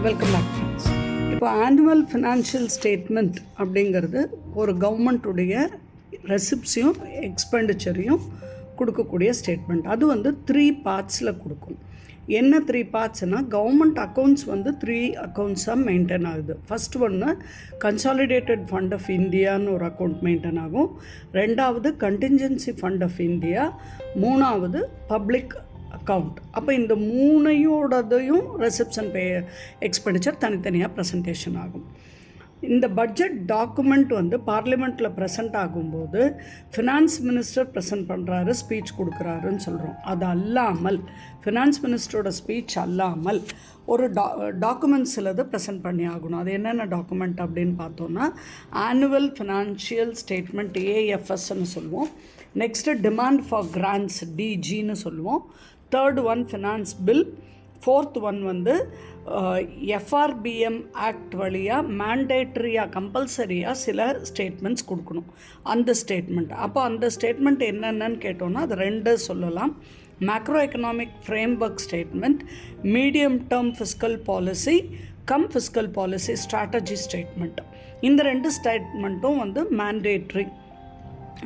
Welcome back friends. இப்போ annual financial statement அப்படிங்கிறது ஒரு கவர்மெண்ட்டுடைய ரெசிப்ட்ஸையும் எக்ஸ்பெண்டிச்சரையும் கொடுக்கக்கூடிய ஸ்டேட்மெண்ட். அது 3 பார்ட்ஸில் கொடுக்கும். என்ன 3 பார்ட்ஸ்னால், கவர்மெண்ட் அக்கௌண்ட்ஸ் 3 அக்கௌண்ட்ஸாக மெயின்டைன் ஆகுது. ஃபஸ்ட் ஒன்று கன்சாலிடேட்டட் ஃபண்ட் ஆஃப் இந்தியான்னு ஒரு அக்கௌண்ட் மெயின்டைன் ஆகும். ரெண்டாவது கண்டின்ஜென்சி ஃபண்ட் ஆஃப் இந்தியா. மூணாவது பப்ளிக் அக்கௌண்ட். அப்போ இந்த மூணையோடதையும் ரெசிப்ட்ஸ் அண்ட் எக்ஸ்பெண்டிச்சர் தனித்தனியாக ப்ரெசன்டேஷன் ஆகும். இந்த பட்ஜெட் டாக்குமெண்ட் பார்லிமெண்ட்டில் ப்ரெசென்ட் ஆகும்போது ஃபினான்ஸ் மினிஸ்டர் ப்ரெசென்ட் பண்ணுறாரு, ஸ்பீச் கொடுக்குறாருன்னு சொல்கிறோம். அது அல்லாமல் ஃபினான்ஸ் மினிஸ்டரோட ஸ்பீச் அல்லாமல் ஒரு டாக்குமெண்ட்ஸ் சிலது ப்ரெசென்ட் பண்ணி ஆகணும். அது என்னென்ன டாக்குமெண்ட் அப்படின்னு பார்த்தோன்னா, ஆனுவல் ஃபினான்ஷியல் ஸ்டேட்மெண்ட் ஏஎஃப்எஸ்ன்னு சொல்லுவோம். நெக்ஸ்ட்டு டிமாண்ட் ஃபார் கிராண்ட்ஸ் டிஜின்னு சொல்லுவோம். Third one finance bill. Fourth one FRBM act வழியாக மேண்டேட்ரியாக கம்பல்சரியாக சில ஸ்டேட்மெண்ட்ஸ் கொடுக்கணும். அந்த ஸ்டேட்மெண்ட் அந்த ஸ்டேட்மெண்ட் என்னென்னு கேட்டோன்னா அது 2 சொல்லலாம். Macro economic framework statement, medium term fiscal policy fiscal policy strategy statement. இந்த 2 ஸ்டேட்மெண்ட்டும் மேண்டேட்ரி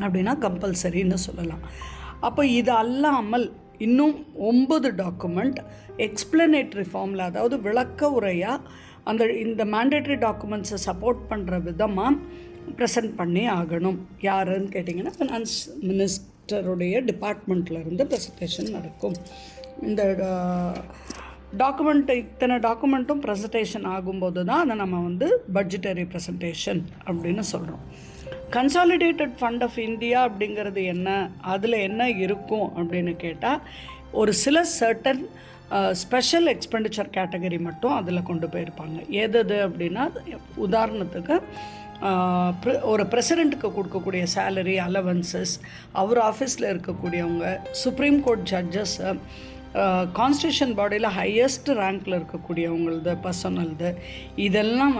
அப்படின்னா கம்பல்சரின்னு சொல்லலாம். அப்போ இது அல்லாமல் இன்னும் 9 டாக்குமெண்ட் எக்ஸ்பிளனேட்ரி ஃபார்மில், அதாவது விளக்க உரையாக இந்த மேண்டேட்ரி டாக்குமெண்ட்ஸை சப்போர்ட் பண்ணுற விதமாக ப்ரெசென்ட் பண்ணி ஆகணும். யாருன்னு கேட்டிங்கன்னா, ஃபினான்ஸ் மினிஸ்டருடைய டிபார்ட்மெண்ட்லேருந்து ப்ரெசன்டேஷன் நடக்கும். இந்த இத்தனை டாக்குமெண்ட்டும் ப்ரெசன்டேஷன் ஆகும்போது தான் அதை நம்ம பட்ஜெட்டரி ப்ரெசன்டேஷன் அப்படின்னு சொல்கிறோம். கன்சாலிடேட்டட் ஃபண்ட் ஆஃப் இந்தியா அப்படிங்கிறது என்ன, அதில் என்ன இருக்கும் அப்படின்னு கேட்டால், ஒரு சில சர்டன் ஸ்பெஷல் எக்ஸ்பெண்டிச்சர் கேட்டகரி மட்டும் அதில் கொண்டு போயிருப்பாங்க. எது அப்படின்னா, உதாரணத்துக்கு ஒரு பிரசிடெண்ட்டுக்கு கொடுக்கக்கூடிய சேலரி, அலவன்சஸ், அவர் ஆஃபீஸில் இருக்கக்கூடியவங்க, சுப்ரீம் கோர்ட் ஜட்ஜஸ், கான்ஸ்டியூஷன் பாடியில் ஹையஸ்ட் ரேங்க்கில் இருக்கக்கூடியவங்களது பர்சனல்து, இதெல்லாம்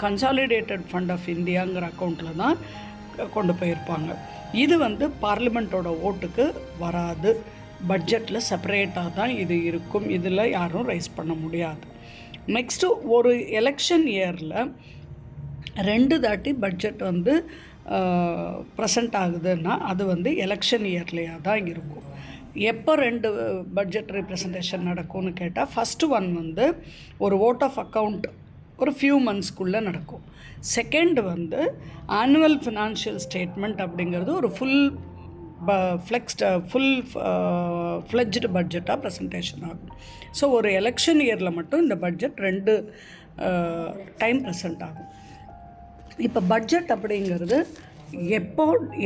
கன்சாலிடேட்டட் ஃபண்ட் ஆஃப் இந்தியாங்கிற அக்கௌண்ட்டில் தான் கொண்டு போயிருப்பாங்க. இது பார்லிமெண்ட்டோட ஓட்டுக்கு வராது. பட்ஜெட்டில் செப்பரேட்டாக தான் இது இருக்கும். இதில் யாரும் ரைஸ் பண்ண முடியாது. நெக்ஸ்ட்டு, ஒரு எலெக்ஷன் இயரில் 2 தாட்டி பட்ஜெட் ப்ரெசண்ட் ஆகுதுன்னா அது எலெக்ஷன் இயர்லேயே தான் இருக்கும். எப்போ 2 பட்ஜெட் ரிப்ரசன்டேஷன் நடக்கும்னு கேட்டால், ஃபஸ்ட்டு ஒன் ஒரு ஓட் ஆஃப் அக்கௌண்ட் ஒரு ஃபியூ மந்த்ஸ்க்குள்ளே நடக்கும். செகண்ட் ஆனுவல் ஃபினான்ஷியல் ஸ்டேட்மெண்ட் அப்படிங்கிறது ஒரு ஃப்ளெஜ்டு பட்ஜெட்டாக ப்ரெசன்டேஷன் ஆகும். ஸோ ஒரு எலெக்ஷன் இயரில் மட்டும் இந்த பட்ஜெட் 2 டைம் ப்ரெசென்ட் ஆகும். இப்போ பட்ஜெட் அப்படிங்கிறது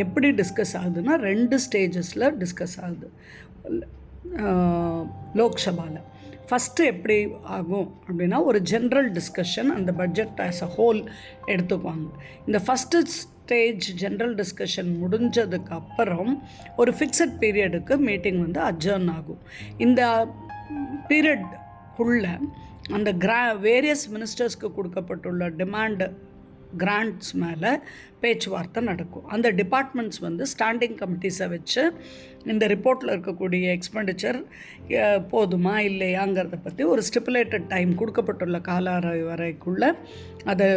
எப்படி டிஸ்கஸ் ஆகுதுன்னா, 2 ஸ்டேஜஸில் டிஸ்கஸ் ஆகுது லோக்சபாவில். ஃபஸ்ட்டு எப்படி ஆகும் அப்படின்னா, ஒரு ஜென்ரல் டிஸ்கஷன், அந்த பட்ஜெட் ஆஸ் அ ஹோல் எடுத்துக்குவாங்க. இந்த ஃபஸ்ட்டு ஸ்டேஜ் ஜென்ரல் டிஸ்கஷன் முடிஞ்சதுக்கு அப்புறம் ஒரு ஃபிக்ஸட் பீரியடுக்கு மீட்டிங் அட்ஜர்ன் ஆகும். இந்த பீரியட்குள்ளே அந்த வேரியஸ் மினிஸ்டர்ஸ்க்கு கொடுக்கப்பட்டுள்ள டிமாண்ட் கிராண்ட்ஸ் மேலே பேச்சுவார்த்தை நடக்கும். அந்த டிபார்ட்மெண்ட்ஸ் ஸ்டாண்டிங் கமிட்டிஸை வச்சு இந்த ரிப்போர்ட்டில் இருக்கக்கூடிய எக்ஸ்பெண்டிச்சர் போதுமா இல்லையாங்கிறத பற்றி ஒரு ஸ்டிப்புலேட்டட் டைம் கொடுக்கப்பட்டுள்ள கால வரைக்குள்ளே அதை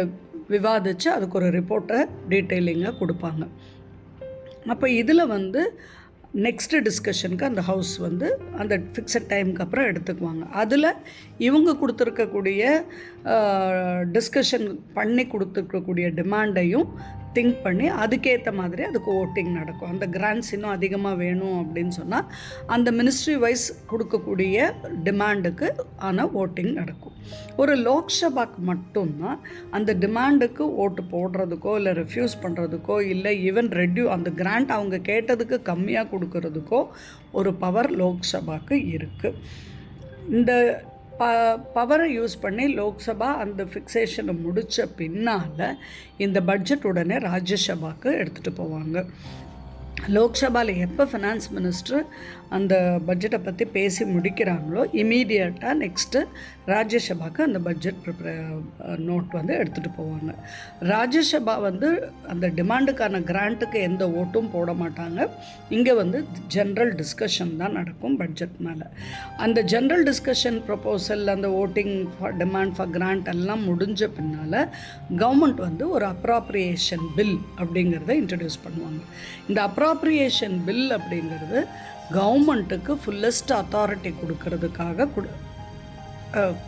விவாதித்து அதுக்கு ஒரு ரிப்போர்ட்டை டீட்டெயிலிங்காக கொடுப்பாங்க. அப்போ இதில் நெக்ஸ்ட்டு டிஸ்கஷனுக்கு அந்த ஹவுஸ் அந்த ஃபிக்ஸட் டைமுக்கு அப்புறம் எடுத்துக்குவாங்க. அதில் இவங்க கொடுத்துருக்கக்கூடிய டிஸ்கஷன் பண்ணி கொடுத்துருக்கக்கூடிய டிமாண்டையும் திங்க் பண்ணி அதுக்கேற்ற மாதிரி அதுக்கு ஓட்டிங் நடக்கும். அந்த கிராண்ட்ஸ் இன்னும் அதிகமாக வேணும் அப்படின்னு சொன்னால் அந்த மினிஸ்ட்ரி வைஸ் கொடுக்கக்கூடிய டிமாண்டுக்கு ஆன ஓட்டிங் நடக்கும். ஒரு லோக்சபாக்கு மட்டும்தான் அந்த டிமாண்டுக்கு ஓட்டு போடுறதுக்கோ இல்லை ரெஃப்யூஸ் பண்ணுறதுக்கோ இல்லை ஈவன் அந்த கிராண்ட் அவங்க கேட்டதுக்கு கம்மியாக கொடுக்கறதுக்கோ ஒரு பவர் லோக்சபாக்கு இருக்குது. இந்த பவரை யூஸ் பண்ணி லோக்சபா அந்த ஃபிக்ஸேஷனை முடித்த பின்னால் இந்த பட்ஜெட் உடனே ராஜ்யசபாவுக்கு எடுத்துகிட்டு போவாங்க. லோக்சபாவில் எப்போ ஃபினான்ஸ் மினிஸ்டர் அந்த பட்ஜெட்டை பற்றி பேசி முடிக்கிறாங்களோ இமீடியட்டாக நெக்ஸ்ட்டு ராஜ்யசபாவுக்கு அந்த பட்ஜெட் நோட் வந்து எடுத்துகிட்டு போவாங்க. ராஜ்யசபா வந்து அந்த டிமாண்டுக்கான கிராண்ட்டுக்கு எந்த ஓட்டும் போட மாட்டாங்க. இங்கே வந்து ஜென்ரல் டிஸ்கஷன் தான் நடக்கும் பட்ஜெட் மேலே. அந்த ஜென்ரல் டிஸ்கஷன் ப்ரொப்போசல், அந்த voting for demand for grant எல்லாம் முடிஞ்ச பின்னால் கவர்மெண்ட் வந்து ஒரு அப்ராப்ரியேஷன் பில் அப்படிங்கிறத இன்ட்ரடியூஸ் பண்ணுவாங்க. இந்த அப்ராப்ரியேஷன் பில் அப்படிங்கிறது கவர்மெண்ட்டுக்கு ஃபுல்லஸ்ட் அத்தாரிட்டி கொடுக்கறதுக்காக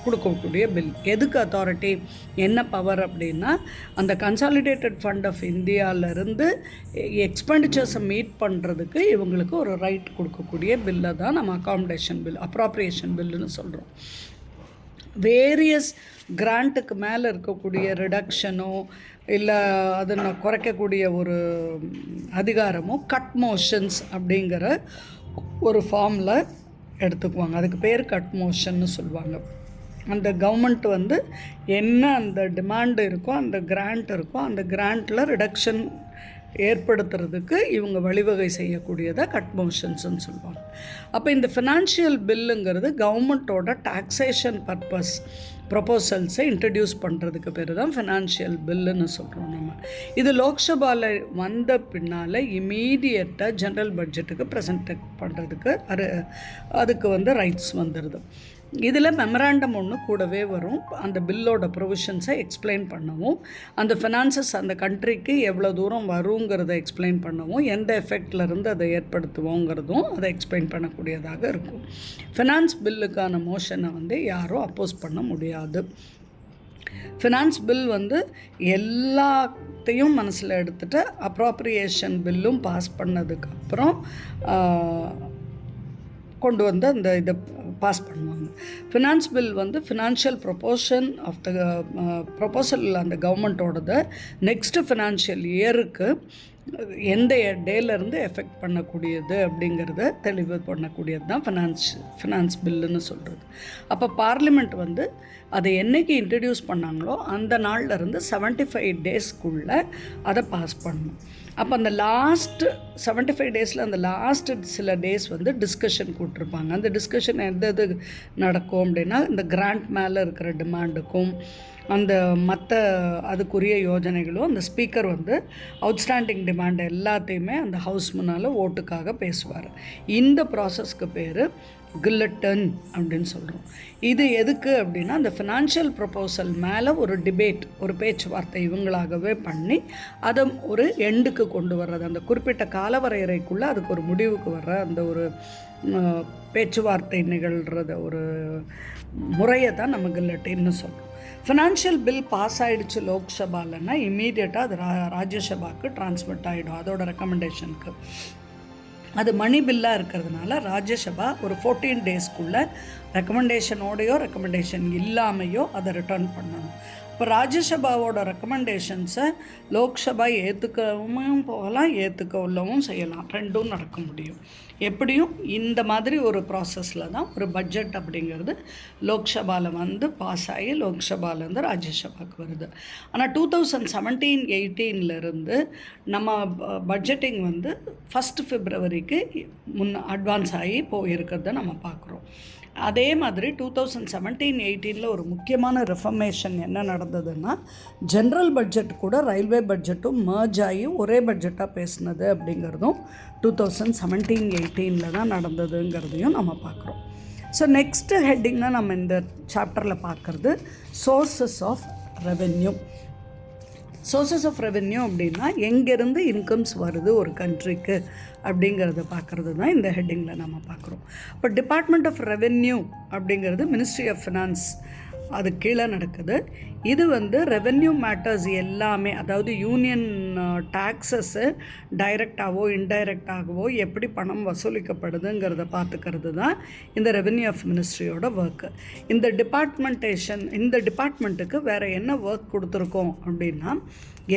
கொடுக்கக்கூடிய பில். எதுக்கு அத்தாரிட்டி, என்ன பவர் அப்படின்னா, அந்த கன்சாலிடேட்டட் ஃபண்ட் ஆஃப் இந்தியாவிலேருந்து எக்ஸ்பெண்டிச்சர்ஸை மீட் பண்ணுறதுக்கு இவங்களுக்கு ஒரு ரைட் கொடுக்கக்கூடிய பில்லை தான் நம்ம அகாமடேஷன் பில், அப்ராப்ரியேஷன் பில்லுன்னு சொல்கிறோம். வேரியஸ் கிராண்ட்டுக்கு மேலே இருக்கக்கூடிய ரிடக்ஷனோ இல்லை அதை குறைக்கக்கூடிய ஒரு அதிகாரமோ கட் மோஷன்ஸ் அப்படிங்கிற ஒரு ஃபார்மில் எடுத்துக்குவாங்க. அதுக்கு பேர் கட் மோஷன்னு சொல்லுவாங்க. அந்த கவர்மெண்ட் வந்து என்ன அந்த டிமாண்டு இருக்கோ, அந்த கிராண்ட் இருக்கோ, அந்த கிராண்ட்டில் ரிடக்ஷன் ஏற்படுத்துறதுக்கு இவங்க வழிவகை செய்யக்கூடியதை கட் மோஷன்ஸ்ன்னு சொல்லுவாங்க. அப்போ இந்த ஃபினான்ஷியல் பில்லுங்கிறது கவர்மெண்ட்டோட டாக்ஸேஷன் பர்பஸ் ப்ரொப்போசல்ஸை இன்ட்ரடியூஸ் பண்ணுறதுக்கு பேர் தான் ஃபினான்ஷியல் பில்லுன்னு சொல்கிறோம் நம்ம. இது லோக்சபாவில் வந்த பின்னால் இமீடியட்டாக ஜென்ரல் பட்ஜெட்டுக்கு ப்ரெசென்ட் பண்ணுறதுக்கு அதுக்கு வந்து ரைட்ஸ் வந்துடுது. இதில் மெமராண்டம் ஒன்று கூடவே வரும். அந்த பில்லோட ப்ரொவிஷன்ஸை எக்ஸ்பிளைன் பண்ணவும், அந்த ஃபினான்சஸ் அந்த கண்ட்ரிக்கு எவ்வளோ தூரம் வருங்கிறத எக்ஸ்பிளைன் பண்ணவும், எந்த எஃபெக்ட்லேருந்து அதை ஏற்படுத்துவோங்கிறதும் அதை எக்ஸ்பிளைன் பண்ணக்கூடியதாக இருக்கும். ஃபினான்ஸ் பில்லுக்கான மோஷனை வந்து யாரும் அப்போஸ் பண்ண முடியாது. ஃபினான்ஸ் பில் வந்து எல்லாத்தையும் மனசில் எடுத்துகிட்டு அப்ராப்ரியேஷன் பில்லும் பாஸ் பண்ணதுக்கப்புறம் கொண்டு வந்து அந்த இதை பாஸ் பண்ணுவாங்க. ஃபினான்ஸ் பில் வந்து financial proposition of the proposal அந்த கவர்மெண்ட்டோடது நெக்ஸ்ட்டு ஃபினான்ஷியல் இயருக்கு எந்த டேலேருந்து எஃபெக்ட் பண்ணக்கூடியது அப்படிங்கிறத தெளிவு பண்ணக்கூடியது தான் ஃபினான்ஸ் பில்லுன்னு சொல்கிறது. அப்போ பார்லிமெண்ட் வந்து அதை என்றைக்கு இன்ட்ரடியூஸ் பண்ணாங்களோ அந்த நாள்லேருந்து 75 டேஸ்க்குள்ளே அதை பாஸ் பண்ணணும். அப்போ அந்த லாஸ்ட் 75 டேஸில் அந்த லாஸ்ட் சில டேஸ் வந்து டிஸ்கஷன் கூட்டிருப்பாங்க. அந்த டிஸ்கஷன் எது நடக்கும் அப்படின்னா, இந்த கிராண்ட் மேலே இருக்கிற டிமாண்டுக்கும் அந்த மற்ற அதுக்குரிய யோஜனைகளும் அந்த ஸ்பீக்கர் வந்து அவுட்ஸ்டாண்டிங் டிமாண்ட் எல்லாத்தையுமே அந்த ஹவுஸ் முன்னால் ஓட்டுக்காக பேசுவார். இந்த ப்ராசஸ்க்கு பேர் கில்லட்டன் அப்படின்னு சொல்கிறோம். இது எதுக்கு அப்படின்னா, அந்த ஃபினான்ஷியல் ப்ரொப்போசல் மேலே ஒரு டிபேட், ஒரு பேச்சுவார்த்தை இவங்களாகவே பண்ணி அதை ஒரு எண்டுக்கு கொண்டு வர்றது, அந்த குறிப்பிட்ட காலவரையறைக்குள்ளே அதுக்கு ஒரு முடிவுக்கு வர்ற அந்த ஒரு பேச்சுவார்த்தை நிகழ்கிறத ஒரு முறையை தான் நம்ம கில்லட்டின்னு சொல்கிறோம். ஃபினான்ஷியல் பில் பாஸ் ஆகிடுச்சு லோக்சபாலன்னா இம்மீடியட்டாக அது ராஜ்யசபாவுக்கு ட்ரான்ஸ்மிட் ஆகிடும் அதோட ரெக்கமெண்டேஷனுக்கு. அது மணி பில்லாக இருக்கிறதுனால ராஜ்யசபா ஒரு 14 டேஸ்க்குள்ளே ரெக்கமெண்டேஷனோடையோ ரெக்கமெண்டேஷன் இல்லாமையோ அதை ரிட்டர்ன் பண்ணணும். இப்போ ராஜ்யசபாவோட ரெக்கமெண்டேஷன்ஸை லோக்சபா ஏற்றுக்கவும் போகலாம், ஏற்றுக்கவும் செய்யலாம், ரெண்டும் நடக்க முடியும். எப்படியும் இந்த மாதிரி ஒரு ப்ராசஸில் தான் ஒரு பட்ஜெட் அப்படிங்கிறது லோக்சபாவில் வந்து பாஸ் ஆகி லோக்சபாலேருந்து ராஜ்யசபாவுக்கு வருது. ஆனால் 2017-18 நம்ம பட்ஜெட்டிங் வந்து 1 February அட்வான்ஸ் ஆகி போயிருக்கிறத நம்ம பார்க்குறோம். அதே மாதிரி 2017-18 ஒரு முக்கியமான ரெஃபர்மேஷன் என்ன நடந்ததுன்னா, ஜென்ரல் பட்ஜெட் கூட ரயில்வே பட்ஜெட்டும் மர்ஜ் ஆகி ஒரே பட்ஜெட்டாக பேசினது அப்படிங்கிறதும் 2017-18 தான் நடந்ததுங்கிறதையும் நம்ம பார்க்குறோம். ஸோ நெக்ஸ்ட்டு ஹெட்டிங்காக நம்ம இந்த சாப்டரில் பார்க்குறது sources of revenue. Sources of revenue அப்படின்னா எங்கேருந்து இன்கம்ஸ் வருது ஒரு கண்ட்ரிக்கு அப்படிங்கிறத பார்க்குறது தான் இந்த ஹெட்டிங்கில் நம்ம பார்க்குறோம். இப்போ டிபார்ட்மெண்ட் ஆஃப் ரெவென்யூ அப்படிங்கிறது மினிஸ்ட்ரி ஆஃப் ஃபினான்ஸ் அது கீழே நடக்குது. இது வந்து ரெவென்யூ மேட்டர்ஸ் எல்லாமே, அதாவது யூனியன் டேக்ஸஸ்ஸு டைரெக்டாகவோ இன்டைரக்டாகவோ எப்படி பணம் வசூலிக்கப்படுதுங்கிறத பார்த்துக்கிறது தான் இந்த ரெவென்யூ ஆஃப் மினிஸ்ட்ரியோட ஒர்க்கு. இந்த டிபார்ட்மெண்ட்டுக்கு வேறு என்ன ஒர்க் கொடுத்துருக்கோம் அப்படின்னா,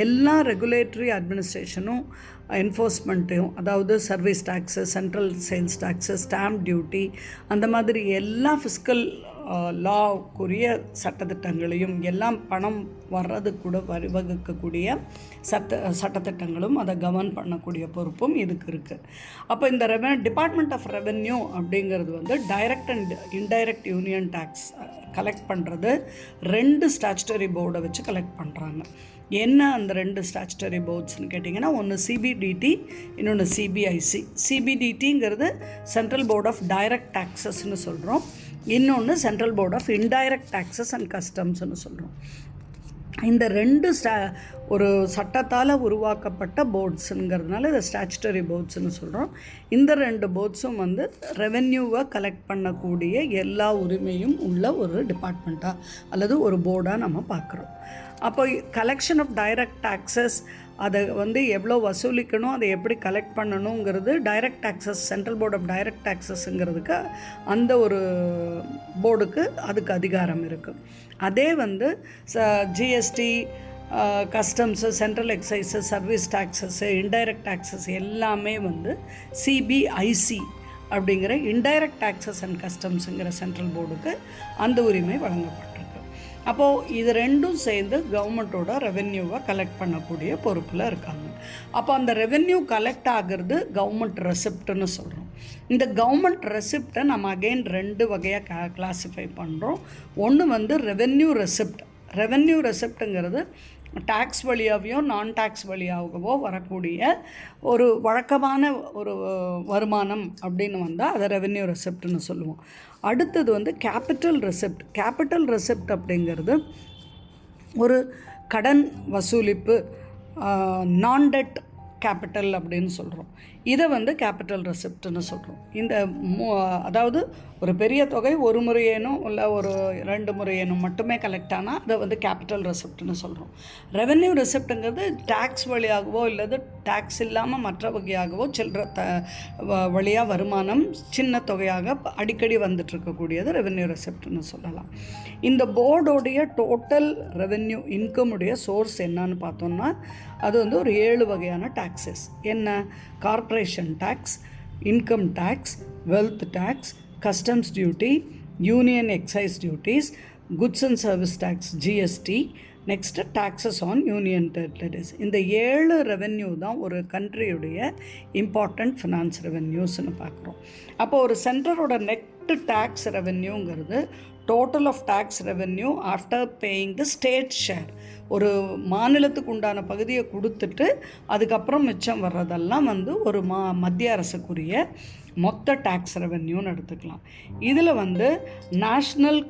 எல்லா ரெகுலேட்டரி அட்மினிஸ்ட்ரேஷனும் என்ஃபோர்ஸ்மெண்ட்டையும், அதாவது service tax, central sales tax, stamp duty, அந்த மாதிரி எல்லா ஃபிஸ்கல் லாக்குரிய சட்டத்திட்டங்களையும் எல்லாம் பணம் வர்றது கூட வழிவகுக்கக்கூடிய சட்டத்திட்டங்களும் அதை கவர்ன் பண்ணக்கூடிய பொறுப்பும் இதுக்கு இருக்குது. அப்போ இந்த டிபார்ட்மெண்ட் ஆஃப் ரெவென்யூ அப்படிங்கிறது வந்து direct and indirect union tax collect பண்ணுறது 2 ஸ்டாச்சுட்டரி போர்டை வச்சு கலெக்ட் பண்ணுறாங்க. என்ன அந்த 2 ஸ்டாச்சுட்டரி போர்ட்ஸ்னு கேட்டிங்கன்னா, ஒன்று சிபிடிடி, இன்னொன்று சிபிஐசி. சிபிடிடிங்கிறது சென்ட்ரல் போர்ட் ஆஃப் டைரக்ட் டேக்ஸஸ்ன்னு சொல்கிறோம், இன்னொன்று central board of indirect taxes and கஸ்டம்ஸ்னு சொல்கிறோம். இந்த 2 ஒரு சட்டத்தால் உருவாக்கப்பட்ட போர்ட்ஸுங்கிறதுனால இதை ஸ்டாச்சுட்டரி போர்ட்ஸ்னு சொல்கிறோம். இந்த 2 போர்ட்ஸும் வந்து ரெவென்யூவை கலெக்ட் பண்ணக்கூடிய எல்லா உரிமையும் உள்ள ஒரு டிபார்ட்மெண்ட்டாக அல்லது ஒரு போர்டாக நம்ம பார்க்குறோம். அப்போ கலெக்ஷன் ஆஃப் டைரக்ட் டேக்ஸஸ், அதை வந்து எவ்வளோ வசூலிக்கணும், அதை எப்படி கலெக்ட் பண்ணணுங்கிறது direct taxes, central board of direct டேக்ஸஸ்ங்கிறதுக்கு அந்த ஒரு போர்டுக்கு அதுக்கு அதிகாரம் இருக்குது. அதே வந்து GST, customs, central excise, service taxes, indirect taxes எல்லாமே வந்து சிபிஐசி அப்படிங்கிற இன்டைரக்ட் டேக்ஸஸ் அண்ட் கஸ்டம்ஸுங்கிற சென்ட்ரல் போர்டுக்கு அந்த உரிமை வழங்கப்பட்டிருக்கு. அப்போது இது 2ம் சேர்ந்து கவர்மெண்ட்டோட ரெவென்யூவை கலெக்ட் பண்ணக்கூடிய பொறுப்பில் இருக்காங்க. அப்போ அந்த ரெவென்யூ கலெக்ட் ஆகிறது கவர்மெண்ட் ரெசிப்ட்னு சொல்கிறோம். இந்த கவர்மெண்ட் ரெசிப்டை நம்ம அகெயின் 2 வகையாக கிளாஸிஃபை பண்ணுறோம். ஒன்று வந்து ரெவென்யூ ரெசிப்ட். ரெவென்யூ ரெசிப்ட்டுங்கிறது டேக்ஸ் வழியாகவோ நான் டேக்ஸ் வழியாகவோ வரக்கூடிய ஒரு வழக்கமான ஒரு வருமானம் அப்படின்னு வந்தால் அதை ரெவென்யூ ரெசிப்ட்னு சொல்லுவோம். அடுத்தது வந்து கேபிட்டல் ரெசிப்ட். கேபிட்டல் ரெசிப்ட் அப்படிங்கிறது ஒரு கடன் வசூலிப்பு, நான் டெட் கேபிட்டல் அப்படின்னு சொல்கிறோம். இதை வந்து கேபிட்டல் ரெசிப்ட்னு சொல்கிறோம். இந்த அதாவது ஒரு பெரிய தொகை ஒரு முறையேனும் இல்லை ஒரு 2 முறையேனும் மட்டுமே கலெக்ட் ஆனால் அதை வந்து கேபிட்டல் ரெசிப்ட்னு சொல்கிறோம். ரெவென்யூ ரெசிப்ட்டுங்கிறது டேக்ஸ் வழியாகவோ இல்லது டேக்ஸ் இல்லாமல் மற்ற வகையாகவோ சில்லற வழியாக வருமானம் சின்ன தொகையாக அடிக்கடி வந்துட்டுருக்கக்கூடியது ரெவென்யூ ரெசிப்ட்னு சொல்லலாம். இந்த போர்டோடைய டோட்டல் ரெவென்யூ இன்கமுடைய சோர்ஸ் என்னன்னு பார்த்தோம்னா அது வந்து ஒரு 7 வகையான டாக்ஸஸ். என்ன? Corporation tax, income tax, wealth tax, customs duty, union excise duties, goods and service tax GST, next taxes on union territories. இந்த 7 ரெவென்யூ தான் ஒரு கண்ட்ரியுடைய இம்பார்ட்டண்ட் ஃபினான்ஸ் ரெவென்யூஸ்னு பார்க்குறோம். அப்போது ஒரு சென்டரோட நெட் டேக்ஸ் ரெவென்யூங்கிறது total of tax revenue after paying the state share. ஒரு மாநிலத்துக்கு உண்டான பகுதியை கொடுத்துட்டு அதுக்கப்புறம் மிச்சம் வர்றதெல்லாம் வந்து ஒரு மத்திய அரசுக்குரிய மொத்த டேக்ஸ் ரெவென்யூன்னு எடுத்துக்கலாம். இதில் வந்து நேஷ்னல்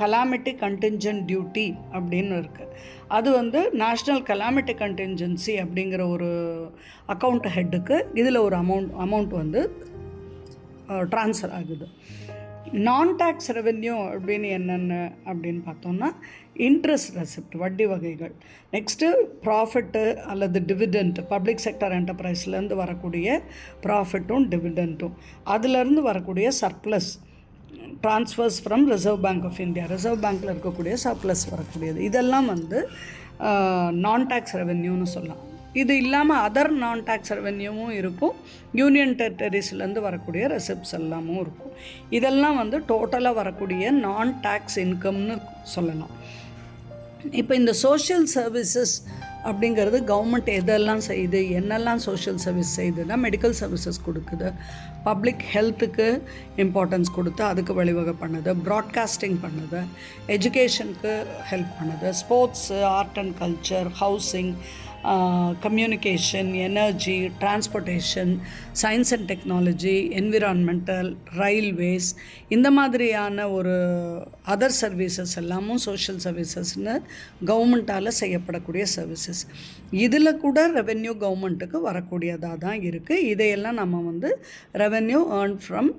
கலாமிட்டி கண்டின்ஜென்ட் டியூட்டி அப்படின்னு இருக்குது. அது வந்து நேஷ்னல் கலாமிட்டி கண்டின்ஜென்சி அப்படிங்கிற ஒரு அக்கௌண்ட் ஹெட்டுக்கு இதில் ஒரு அமௌண்ட் வந்து ட்ரான்ஸ்ஃபர் ஆகுது. நான் டேக்ஸ் ரெவென்யூ அப்படின்னு என்னென்ன அப்படின்னு பார்த்தோம்னா இன்ட்ரெஸ்ட் ரெசிப்ட், வட்டி வகைகள், நெக்ஸ்ட்டு ப்ராஃபிட்டு அல்லது டிவிடெண்ட், பப்ளிக் செக்டர் என்டர்பிரைஸ்லேருந்து வரக்கூடிய ப்ராஃபிட்டும் டிவிடெண்ட்டும், அதுலேருந்து வரக்கூடிய surplus, transfers from Reserve Bank of India, Reserve பேங்க்கில் இருக்கக்கூடிய சர்ப்ளஸ் வரக்கூடியது, இதெல்லாம் வந்து நான் டேக்ஸ் ரெவென்யூன்னு சொல்லலாம். இது இல்லாமல் அதர் நான் டேக்ஸ் ரெவென்யூவும் இருக்கும், யூனியன் டெரிட்டரிஸ்லேருந்து வரக்கூடிய ரெசிப்ட்ஸ் எல்லாமும் இருக்கும். இதெல்லாம் வந்து டோட்டலாக வரக்கூடிய நான் டேக்ஸ் இன்கம்னு சொல்லலாம். இப்போ இந்த சோஷியல் சர்வீசஸ் அப்படிங்கிறது கவர்மெண்ட் எதெல்லாம் செய்யுது, என்னெல்லாம் சோஷியல் சர்வீஸ் செய்யுதுன்னா மெடிக்கல் சர்வீசஸ் கொடுக்குது, பப்ளிக் ஹெல்த்துக்கு இம்பார்ட்டன்ஸ் கொடுத்து அதுக்கு வழிவகை பண்ணுது, ப்ராட்காஸ்டிங் பண்ணுது, எஜுகேஷனுக்கு ஹெல்ப் பண்ணுது, sports, art and culture, housing, communication, energy, transportation, science and technology, environmental, railways, இந்த மாதிரியான ஒரு அதர் சர்வீசஸ் எல்லாமும் சோஷியல் சர்வீசஸ்னு கவர்மெண்ட்டால் செய்யப்படக்கூடிய சர்வீசஸ். இதில் கூட ரெவென்யூ கவர்மெண்ட்டுக்கு வரக்கூடியதாக தான் இருக்குது. இதையெல்லாம் நம்ம வந்து ரெவென்யூ ஏர்ன் ஃப்ரம்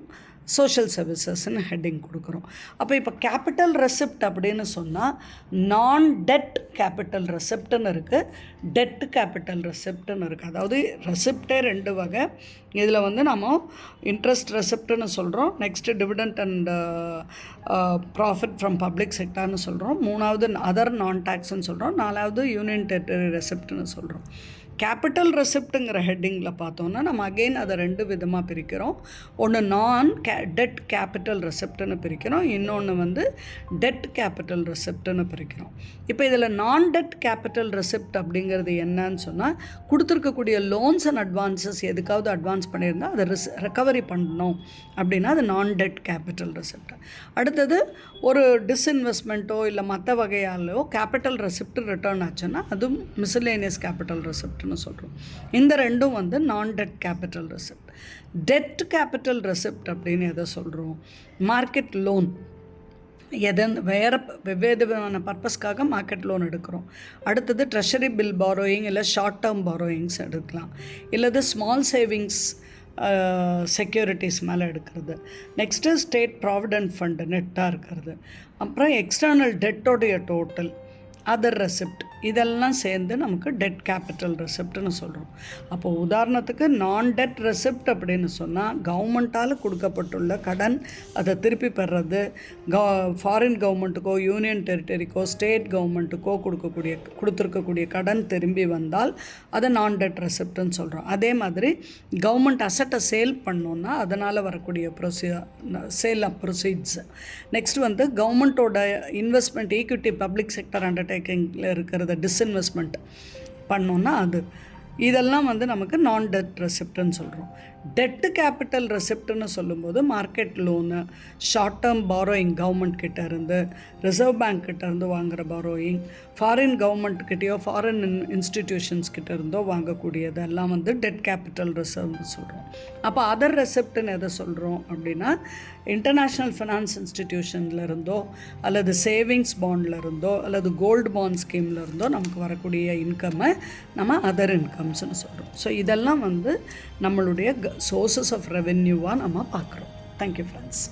சோஷியல் சர்வீசஸ்ன்னு ஹெட்டிங் கொடுக்குறோம். அப்போ இப்போ கேபிட்டல் ரெசிப்ட் அப்படின்னு சொன்னால் நான் டெட் கேபிட்டல் ரெசிப்ட்னு இருக்குது, டெட் கேபிட்டல் ரெசிப்ட்னு இருக்குது. அதாவது ரெசிப்டே 2 வகை. இதில் வந்து நம்ம இன்ட்ரெஸ்ட் ரெசிப்ட்னு சொல்கிறோம், next dividend and profit from public செக்டார்னு சொல்கிறோம், 3வது அதர் நான் டேக்ஸ்ன்னு சொல்கிறோம், 4வது யூனியன் டெரிட்டரி ரெசிப்ட்னு சொல்கிறோம். கேபிட்டல் ரெசிப்ட்டுங்கிற ஹெட்டிங்கில் பார்த்தோன்னா நம்ம அகெயின் அதை 2 விதமாக பிரிக்கிறோம். ஒன்று டெட் கேபிட்டல் ரெசிப்ட்னு பிரிக்கிறோம், இன்னொன்று வந்து டெட் கேபிட்டல் ரெசிப்ட்னு பிரிக்கிறோம். இப்போ இதில் நான் டெட் கேபிட்டல் ரெசிப்ட் அப்படிங்கிறது என்னன்னு சொன்னால், கொடுத்துருக்கக்கூடிய லோன்ஸ் அண்ட் அட்வான்சஸ் எதுக்காவது அட்வான்ஸ் பண்ணியிருந்தால் அதை ரெக்கவரி பண்ணணும் அப்படின்னா அது நான் டெட் கேபிட்டல் ரெசிப்ட். அடுத்தது ஒரு டிஸ்இன்வெஸ்ட்மெண்ட்டோ இல்லை மற்ற வகையாலோ கேபிட்டல் ரெசிப்ட் ரிட்டர்ன் ஆச்சுன்னா அதுவும் மிஸ்லேனியஸ் கேபிட்டல் ரெசிப்ட்னு சொல்கிறோம். இந்த ரெண்டும் வந்து non debt capital receipt. Debt capital receipt அப்படின்னு எதை சொல்கிறோம்? மார்க்கெட் லோன், வெவ்வேறு விதமான பர்பஸ்க்காக மார்க்கெட் லோன் எடுக்கிறோம். அடுத்தது ட்ரெஷரி பில் பாரோயிங் இல்லை ஷார்ட் டேர்ம் பாரோயிங்ஸ் எடுக்கலாம், இல்லது ஸ்மால் சேவிங்ஸ் செக்யூரிட்டிஸ் மேலே எடுக்கிறது. நெக்ஸ்ட்டு ஸ்டேட் ப்ராவிடென்ட் ஃபண்டு நெட்டாக இருக்கிறது. அப்புறம் எக்ஸ்டர்னல் டெட்டோடைய டோட்டல், அதர் ரெசிப்ட், இதெல்லாம் சேர்ந்து நமக்கு டெட் கேபிட்டல் ரெசிப்ட்னு சொல்கிறோம். அப்போது உதாரணத்துக்கு நான் டெட் ரெசிப்ட் அப்படின்னு சொன்னால் கவர்மெண்ட்டால் கொடுக்கப்பட்டுள்ள கடன் அதை திருப்பி பெறுறது, ஃபாரின் கவர்மெண்ட்டுக்கோ யூனியன் டெரிட்டரிக்கோ ஸ்டேட் கவர்மெண்ட்டுக்கோ கொடுத்துருக்கக்கூடிய கடன் திரும்பி வந்தால் அதை நான் டெட் ரெசிப்ட்னு சொல்கிறோம். அதே மாதிரி கவர்மெண்ட் அசட்டை சேல் பண்ணோன்னா அதனால் வரக்கூடிய சேல் ப்ரொசீட்ஸ். நெக்ஸ்ட் வந்து கவர்மெண்ட்டோட இன்வெஸ்ட்மெண்ட் ஈக்விட்டி பப்ளிக் செக்டர் அண்டர்டேக்கிங்கில் இருக்கிறத டிஸ்இன்வெஸ்ட்மெண்ட் பண்ணோன்னா அது, இதெல்லாம் வந்து நமக்கு நான் டெட் ரெசிப்ட்னு சொல்கிறோம். டெட்டு கேபிட்டல் ரெசிப்ட்னு சொல்லும்போது market loan, short term borrowing government கிட்ட இருந்து, ரிசர்வ் பேங்க் கிட்ட இருந்து வாங்குகிற பாரோயிங், ஃபாரின் கவர்மெண்ட்கிட்டயோ ஃபாரின் இன்ஸ்டிடியூஷன்ஸ் கிட்ட இருந்தோ வாங்கக்கூடியது எல்லாம் வந்து டெட் கேபிட்டல் ரிசர்வ்னு சொல்கிறோம். அப்போ அதர் ரெசிப்ட்னு எதை சொல்கிறோம் அப்படின்னா, இன்டர்நேஷ்னல் ஃபினான்ஸ் இன்ஸ்டிடியூஷனில் இருந்தோ அல்லது சேவிங்ஸ் பாண்டில் இருந்தோ அல்லது கோல்டு பாண்ட் ஸ்கீமில் இருந்தோ நமக்கு வரக்கூடிய இன்கம்மை நம்ம அதர் இன்கம்ஸ்னு சொல்கிறோம். ஸோ இதெல்லாம் வந்து நம்மளுடைய சோர்சஸ் ஆஃப் ரெவென்யூவாக நம்ம பார்க்குறோம். Thank you friends.